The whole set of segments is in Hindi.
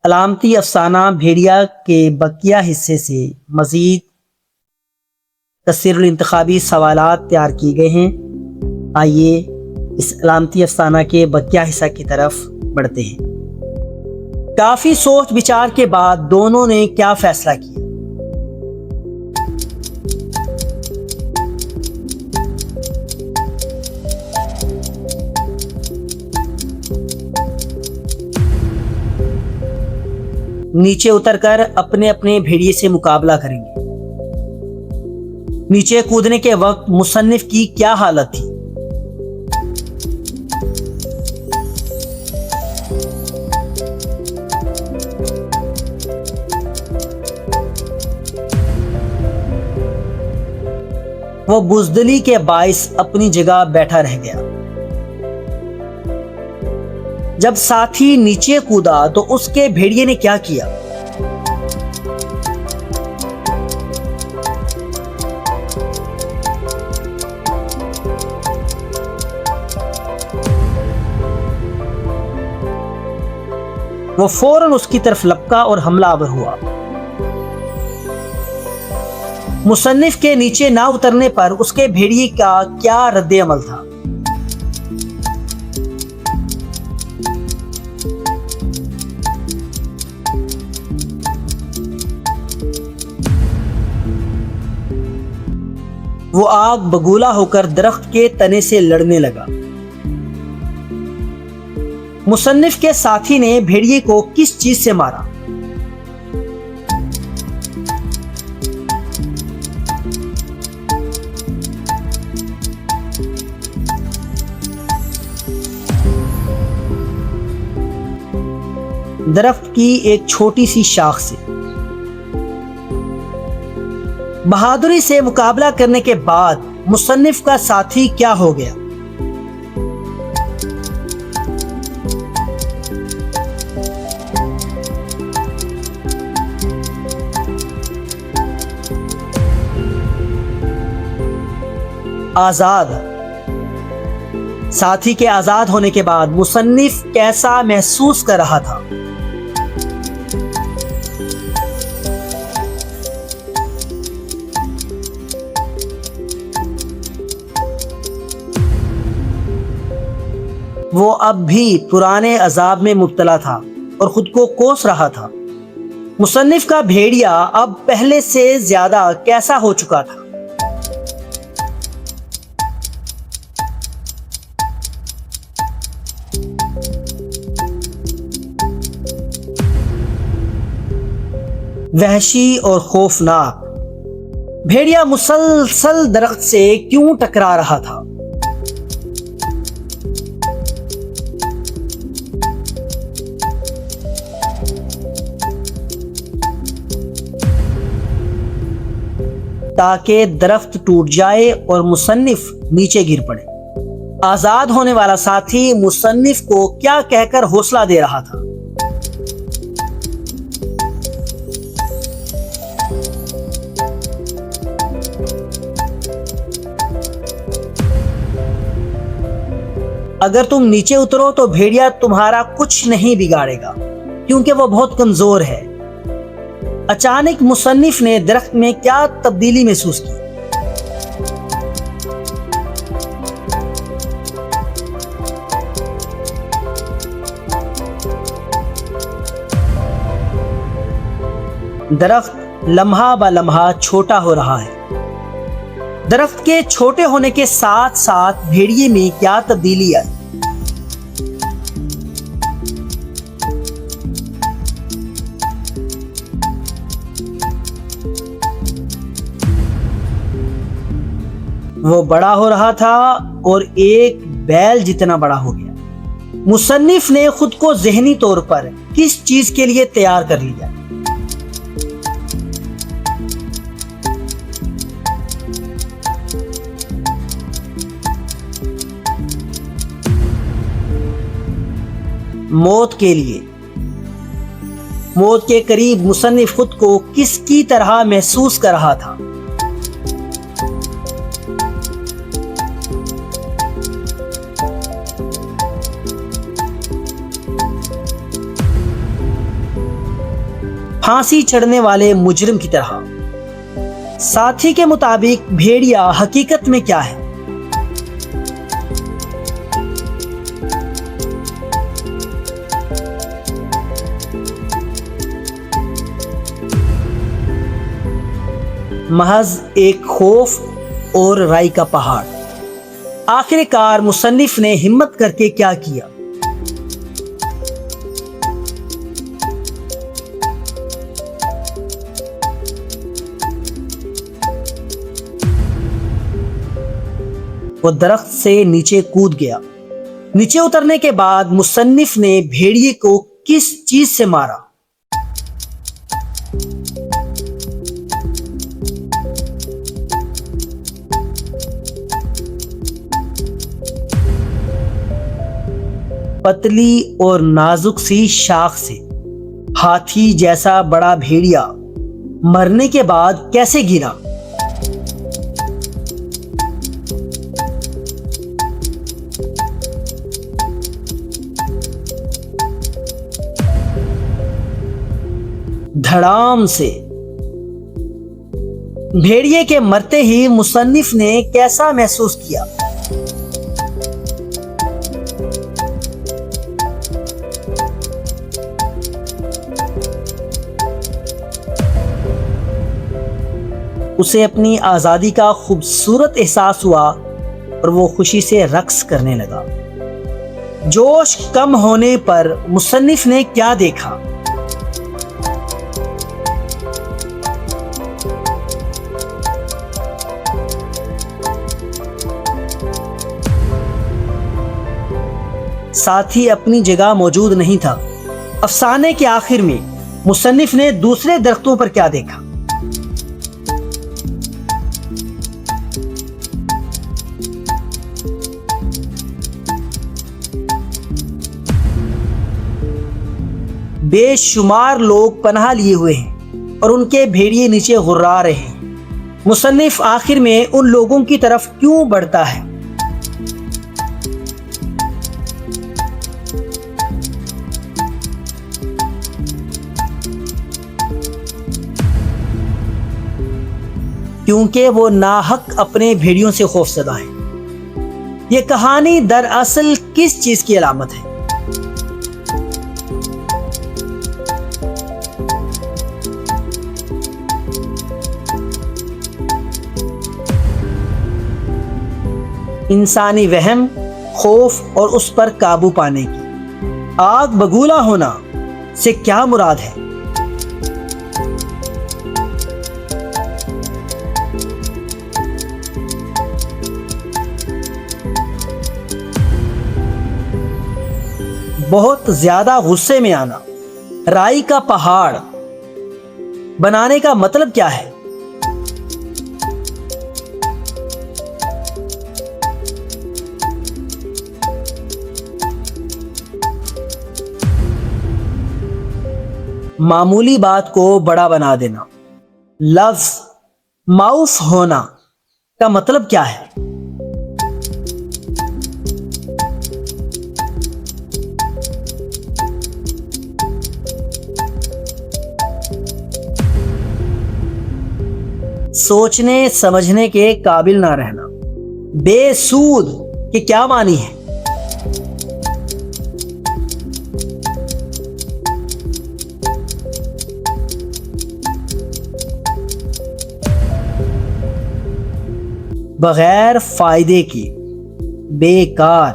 अलामती अफसाना भेड़िया के बकिया हिस्से से मज़ीद तस्वीरुल इंतखाबी सवालात तैयार किए गए हैं। आइए इस अलामती अफसाना के बकिया हिस्सा की तरफ बढ़ते हैं। काफ़ी सोच विचार के बाद दोनों ने क्या फैसला किया? नीचे उतरकर अपने अपने भेड़िए से मुकाबला करेंगे। नीचे कूदने के वक्त मुसन्निफ की क्या हालत थी? वो बुज़दिली के बाइस अपनी जगह बैठा रह गया। जब साथी नीचे कूदा तो उसके भेड़िए ने क्या किया? वो फौरन उसकी तरफ लपका और हमलावर हुआ। मुसन्निफ के नीचे ना उतरने पर उसके भेड़िए का क्या रद्द अमल था? वो आग बगूला होकर दरख्त के तने से लड़ने लगा। मुसन्निफ के साथी ने भेड़िए को किस चीज से मारा? दरख्त की एक छोटी सी शाख से। बहादुरी से मुकाबला करने के बाद मुसन्निफ का साथी क्या हो गया? आजाद। साथी के आजाद होने के बाद मुसन्निफ कैसा महसूस कर रहा था? वो अब भी पुराने अजाब में मुब्तला था और खुद को कोस रहा था। मुसन्निफ का भेड़िया अब पहले से ज्यादा कैसा हो चुका था? वहशी और खौफनाक। भेड़िया मुसलसल दरख्त से क्यों टकरा रहा था? ताकि दरख्त टूट जाए और मुसन्निफ नीचे गिर पड़े। आजाद होने वाला साथी मुसन्निफ को क्या कहकर हौसला दे रहा था? अगर तुम नीचे उतरो तो भेड़िया तुम्हारा कुछ नहीं बिगाड़ेगा क्योंकि वो बहुत कमजोर है। अचानक मुसन्निफ ने दरख्त में क्या तब्दीली महसूस की? दरख्त लम्हा ब लम्हा छोटा हो रहा है। दरख्त के छोटे होने के साथ साथ भेड़िए में क्या तब्दीली आई? वो बड़ा हो रहा था और एक बैल जितना बड़ा हो गया। मुसन्निफ ने खुद को ज़हनी तौर पर किस चीज के लिए तैयार कर लिया? मौत के लिए। मौत के करीब मुसन्निफ खुद को किसकी तरह महसूस कर रहा था? फांसी चढ़ने वाले मुजरिम की तरह। साथी के मुताबिक भेड़िया हकीकत में क्या है? महज एक खौफ और राई का पहाड़। आखिरकार मुसन्निफ ने हिम्मत करके क्या किया? वो दरख्त से नीचे कूद गया। नीचे उतरने के बाद मुसन्निफ ने भेड़िए को किस चीज से मारा? पतली और नाजुक सी शाख से। हाथी जैसा बड़ा भेड़िया मरने के बाद कैसे गिरा? धड़ाम से। भेड़िए के मरते ही मुसन्निफ ने कैसा महसूस किया? उसे अपनी आजादी का खूबसूरत एहसास हुआ और वो खुशी से रक्स करने लगा। जोश कम होने पर मुसन्निफ ने क्या देखा? साथी अपनी जगह मौजूद नहीं था। अफसाने के आखिर में मुसन्निफ ने दूसरे दरख्तों पर क्या देखा? बेशुमार लोग पनाह लिए हुए हैं और उनके भेड़िए नीचे गुर्रा रहे हैं। मुसन्निफ आखिर में उन लोगों की तरफ क्यों बढ़ता है? क्योंकि वो नाहक अपने भेड़ियों से खौफजदा है। ये कहानी दरअसल किस चीज की अलामत है? इंसानी वहम, खौफ और उस पर काबू पाने की। आग बगूला होना से क्या मुराद है? बहुत ज्यादा गुस्से में आना। राई का पहाड़ बनाने का मतलब क्या है? मामूली बात को बड़ा बना देना। लफ्ज माउफ होना का मतलब क्या है? सोचने समझने के काबिल ना रहना। बेसूद के क्या मानी है? बगैर फायदे की, बेकार।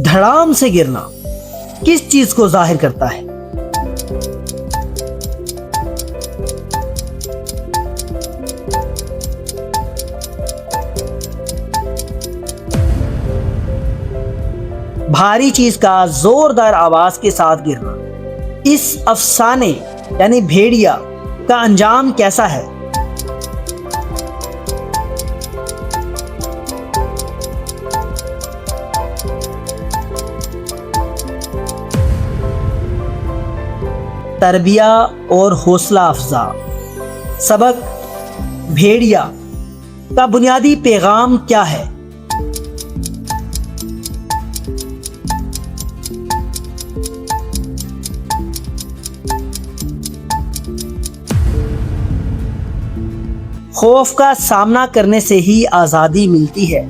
धड़ाम से गिरना किस चीज को जाहिर करता है? भारी चीज का जोरदार आवाज के साथ गिरना। इस अफसाने यानी भेड़िया का अंजाम कैसा है? तरबिया और हौसला अफजा। सबक, भेड़िया का बुनियादी पैगाम क्या है? खौफ का सामना करने से ही आज़ादी मिलती है।